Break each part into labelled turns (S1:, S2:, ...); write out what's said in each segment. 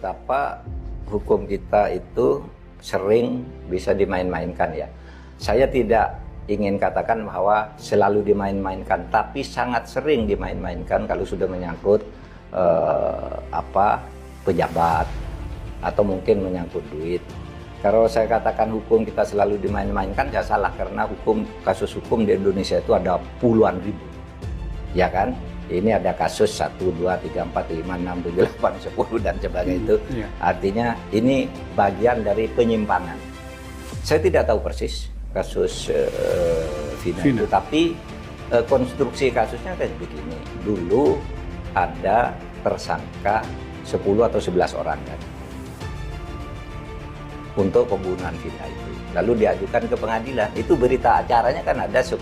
S1: betapa hukum kita itu sering bisa dimain-mainkan ya. Saya tidak ingin katakan bahwa selalu dimain-mainkan, tapi sangat sering dimain-mainkan kalau sudah menyangkut pejabat atau mungkin menyangkut duit. Kalau saya katakan hukum kita selalu dimain-mainkan, saya salah, karena kasus hukum di Indonesia itu ada puluhan ribu, ya kan? Ini ada kasus 1, 2, 3, 4, 5, 6, 7, 8, 10 dan sebagainya itu. Artinya ini bagian dari penyimpangan. Saya tidak tahu persis kasus Vina itu, tapi konstruksi kasusnya kayak begini. Dulu ada tersangka 10 atau 11 orang kan untuk pembunuhan Vina itu. Lalu diajukan ke pengadilan. Itu berita acaranya kan ada 10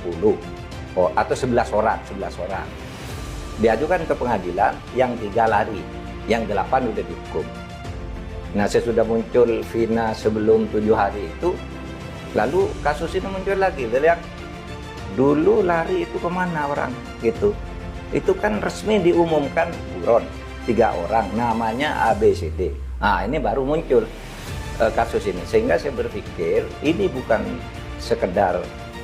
S1: atau 11 orang. Diajukan ke pengadilan, yang 3 lari, yang 8 udah dihukum. Nah, sesudah muncul Vina sebelum 7 hari itu, lalu kasus ini muncul lagi. Lihat, dulu lari itu kemana orang gitu. Itu kan resmi diumumkan buron 3 orang, namanya ABCD. Nah, ini baru muncul kasus ini. Sehingga saya berpikir ini bukan sekedar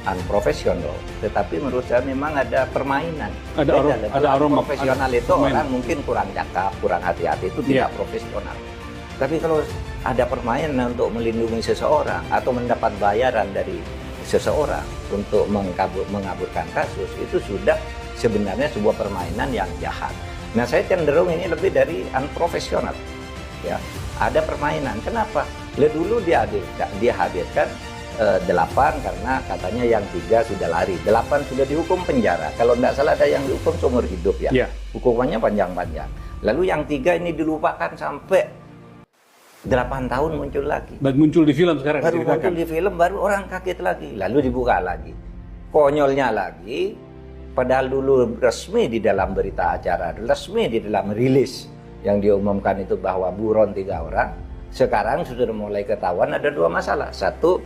S1: unprofesional, tetapi menurut saya memang ada permainan. Ada aroma profesional itu orang mungkin kurang cakap, kurang hati-hati, itu tidak profesional. Tapi kalau ada permainan untuk melindungi seseorang atau mendapat bayaran dari seseorang untuk mengaburkan kasus, itu sudah sebenarnya sebuah permainan yang jahat. Nah, saya cenderung ini lebih dari unprofesional. Ya, ada permainan. Kenapa? Dulu dia hadirkan 8 karena katanya yang 3 sudah lari, 8 sudah dihukum penjara. Kalau tidak salah ada yang dihukum seumur hidup ya. Hukumannya panjang-panjang. Lalu yang 3 ini dilupakan sampai 8 tahun muncul lagi.
S2: Dan muncul di film sekarang.
S1: Baru muncul di film, baru orang kaget lagi. Lalu dibuka lagi. Konyolnya lagi, padahal dulu resmi di dalam berita acara, resmi di dalam rilis yang diumumkan itu bahwa buron 3 orang. Sekarang sudah mulai ketahuan ada 2 masalah. Satu,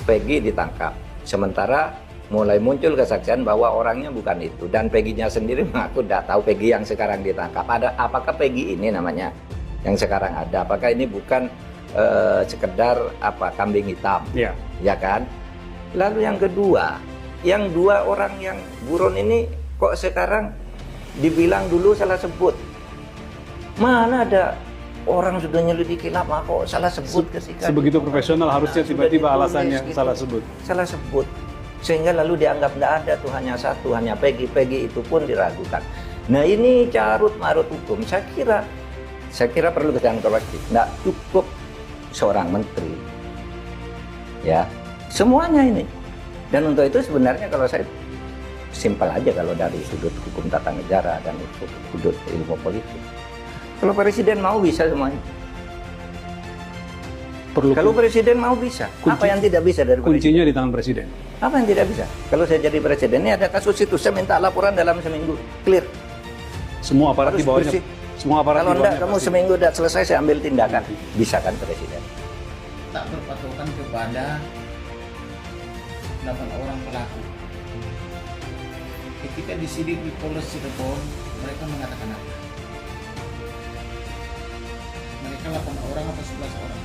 S1: Peggy ditangkap. Sementara mulai muncul kesaksian bahwa orangnya bukan itu. Dan Peggy-nya sendiri mengaku tidak tahu Peggy yang sekarang ditangkap. Apakah Peggy ini namanya yang sekarang ada? Apakah ini bukan sekedar kambing hitam? Ya kan? Lalu yang kedua, yang 2 orang yang buron ini kok sekarang dibilang dulu salah sebut. Mana ada orang sudah nyelidiki lama kok salah sebut ketika
S2: sebegitu profesional harusnya tiba-tiba alasannya gitu. Salah sebut sehingga lalu dianggap tidak ada tuh, hanya satu, hanya Peggy itu pun diragukan. Nah, ini carut marut hukum. Saya kira perlu keterangan korektif. Tidak cukup seorang menteri, ya, semuanya ini. Dan untuk itu sebenarnya kalau saya simpel aja, kalau dari sudut hukum tata negara dan sudut ilmu politik, kalau presiden mau bisa semuanya. Kalau presiden mau bisa. Apa yang tidak bisa dari presiden? Kuncinya di tangan presiden.
S1: Apa yang tidak bisa? Kalau saya jadi presiden, ini ada kasus itu, saya minta laporan dalam seminggu, clear.
S2: Semua aparat di bawahnya.
S1: Kalau enggak, kamu seminggu udah selesai, saya ambil tindakan. Bisa kan presiden?
S3: Tak berpatokan kepada 8 orang pelaku. Ketika disidik di Polres Cirebon, mereka mengatakan apa? Mereka 8 orang atau 11 orang?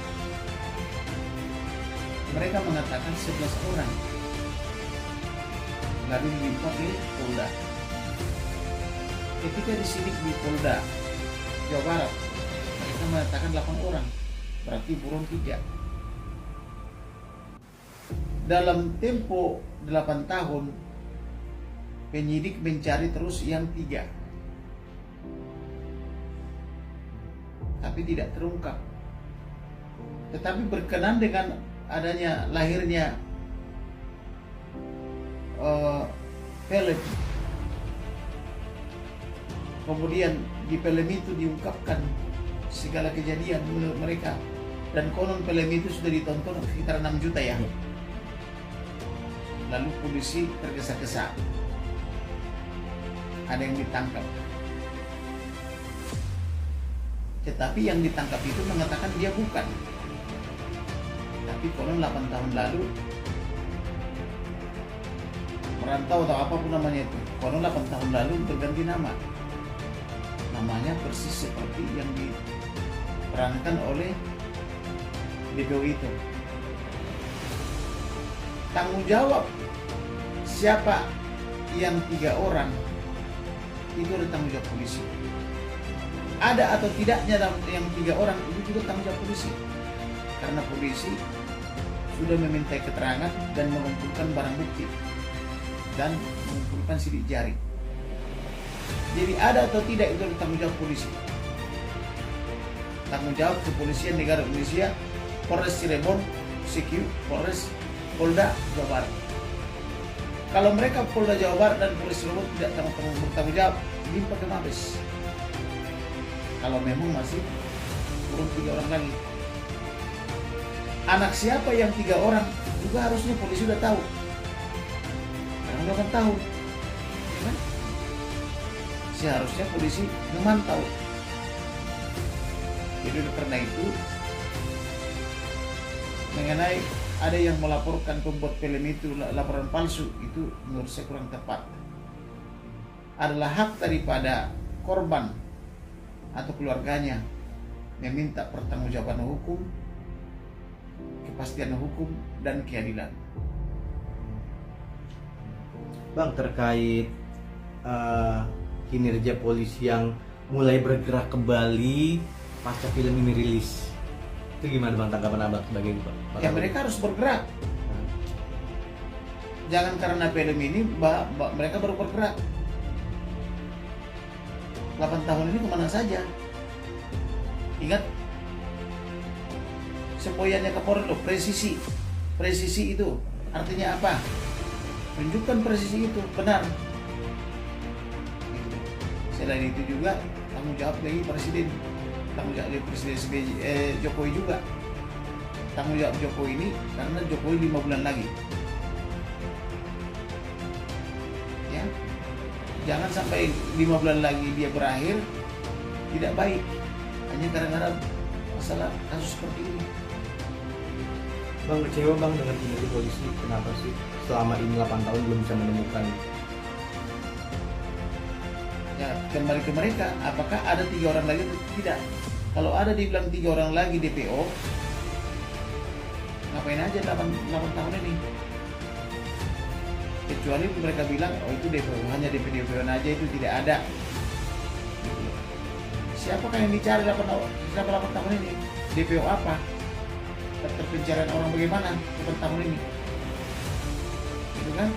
S3: Mereka mengatakan 11 orang. Lalu dilimpah di Polda. Ketika disidik di Polda Jawa Barat, mereka mengatakan 8 orang. Berarti buron 3. Dalam tempo 8 tahun, penyidik mencari terus yang 3. Tapi tidak terungkap. Tetapi berkenan dengan adanya lahirnya film. Kemudian di film itu diungkapkan segala kejadian menurut mereka. Dan konon film itu sudah ditonton sekitar 6 juta ya. Lalu polisi tergesa-gesa. Ada yang ditangkap. Tetapi yang ditangkap itu mengatakan dia bukan. Tapi konon 8 tahun lalu merantau atau apapun namanya itu, konon 8 tahun lalu berganti nama. Namanya persis seperti yang diperankan oleh DPO itu. Tanggung jawab siapa yang 3 orang itu ada tanggung jawab polisi. Ada atau tidaknya yang 3 orang itu juga tanggung jawab polisi, karena polisi sudah meminta keterangan dan mengumpulkan barang bukti dan mengumpulkan sidik jari. Jadi ada atau tidak itu adalah tanggung jawab polisi. Tanggung jawab kepolisian negara Indonesia, Polres Cirebon, CQ, Polda Jawa Barat. Kalau mereka Polda Jawa Barat dan Polres Cirebon tidak bertanggung jawab, limpah ke Mabes. Kalau memang masih kurang 3 orang lagi. Anak siapa yang 3 orang juga harusnya polisi sudah tahu. Karena udah kan tahu, ya kan? Seharusnya polisi memantau. Jadi karena itu, mengenai ada yang melaporkan pembuat film itu laporan palsu, itu menurut saya kurang tepat. Adalah hak daripada korban atau keluarganya meminta pertanggungjawaban hukum, kepastian hukum, dan keadilan.
S4: Bang, terkait kinerja polisi yang mulai bergerak kembali pasca film ini rilis, itu gimana Bang tanggapan Abang sebagai Pak?
S3: Ya mereka harus bergerak. Jangan karena film ini mereka baru bergerak. 8 tahun ini kemana saja? Ingat semboyannya Kapolri loh, presisi. Presisi itu artinya apa? Tunjukkan presisi itu benar. Selain itu juga tanggung jawab dari Presiden, tanggung jawab dari Presiden Jokowi juga. Tanggung jawab Jokowi ini karena Jokowi 5 bulan lagi. Ya, jangan sampai 5 bulan lagi dia berakhir tidak baik hanya gara-gara masalah kasus seperti ini.
S4: Bang, kecewa Bang dengan kinerja polisi. Kenapa sih selama ini 8 tahun belum bisa menemukan?
S3: Ya, kembali ke mereka, apakah ada 3 orang lagi atau tidak? Kalau ada dibilang 3 orang lagi DPO, ngapain aja 8 tahun ini? Kecuali mereka bilang, oh itu DPO, hanya DPO aja, itu tidak ada. Siapakah yang dicari 8 tahun ini? DPO apa? Daftar pencarian orang bagaimana 8 tahun ini? Gitu kan?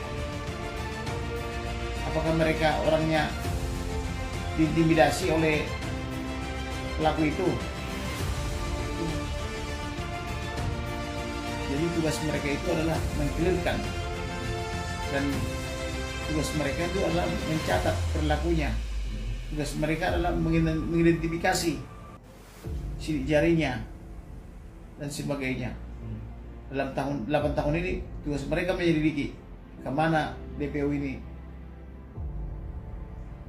S3: Apakah mereka orangnya diintimidasi oleh pelaku itu? Jadi tugas mereka itu adalah mengklirkan, dan tugas mereka itu adalah mencatat perilakunya. Tugas mereka adalah mengidentifikasi sidik jarinya dan sebagainya. Dalam 8 tahun ini tugas mereka menyelidiki kemana DPO ini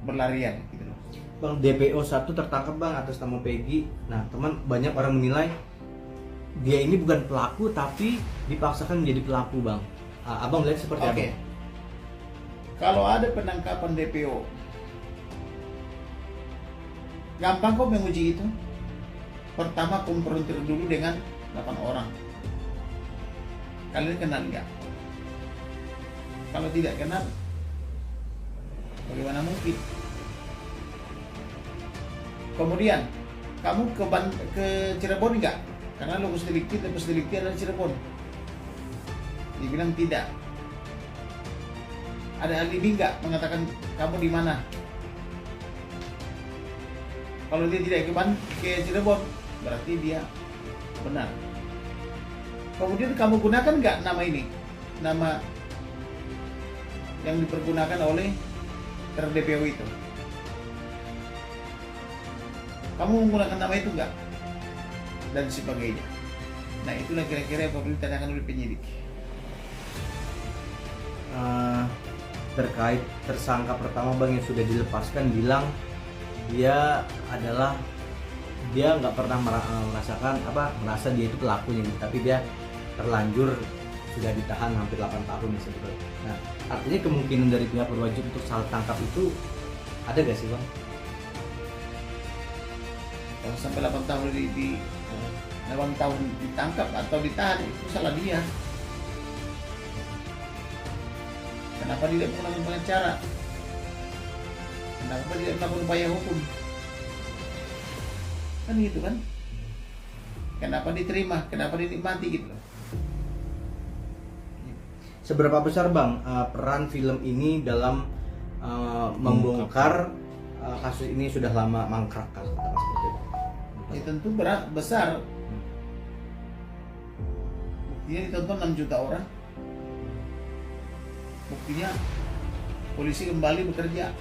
S3: berlarian gitu loh.
S4: Bang, DPO 1 tertangkap Bang atas nama Peggy. Nah, teman banyak orang menilai dia ini bukan pelaku tapi dipaksakan menjadi pelaku Bang. Abang lihat seperti apa?
S3: Kalau ada penangkapan DPO, gampang kok menguji itu. Pertama konfrontir dulu dengan 8 orang. Kalian kenal nggak? Kalau tidak kenal, bagaimana mungkin? Kemudian kamu ke Cirebon nggak? Karena lokus delikti adalah Cirebon. Dibilang tidak. Ada alibi nggak mengatakan kamu di mana? Kalau dia tidak ke Cirebon, berarti dia benar. Kemudian kamu gunakan nggak nama ini? Nama yang dipergunakan oleh DPO itu. Kamu menggunakan nama itu nggak? Dan sebagainya. Nah, itulah kira-kira yang perlu ditanyakan oleh penyidik.
S4: Terkait tersangka pertama Bang yang sudah dilepaskan bilang dia nggak pernah merasa dia itu pelakunya, tapi dia terlanjur sudah ditahan hampir 8 tahun sebetulnya. Nah, artinya kemungkinan dari pihak berwajib untuk salah tangkap itu ada gak sih Bang?
S3: Kalau sampai 8 tahun 8 tahun ditangkap atau ditahan, itu salah dia. Kenapa dia tidak melakukan pengacara? Kenapa tidak melakukan upaya hukum? Kan gitu kan? Kenapa diterima? Kenapa dinikmati gitu loh?
S4: Seberapa besar Bang peran film ini dalam membongkar kasus ini sudah lama mangkrak katakan seperti itu?
S3: Ya tentu besar. Buktinya ditonton 6 juta orang. Buktinya polisi kembali bekerja.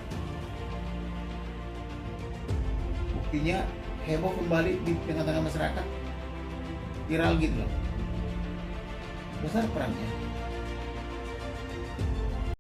S3: Buktinya heboh kembali di tengah-tengah masyarakat. Viral gitu loh. Besar perannya.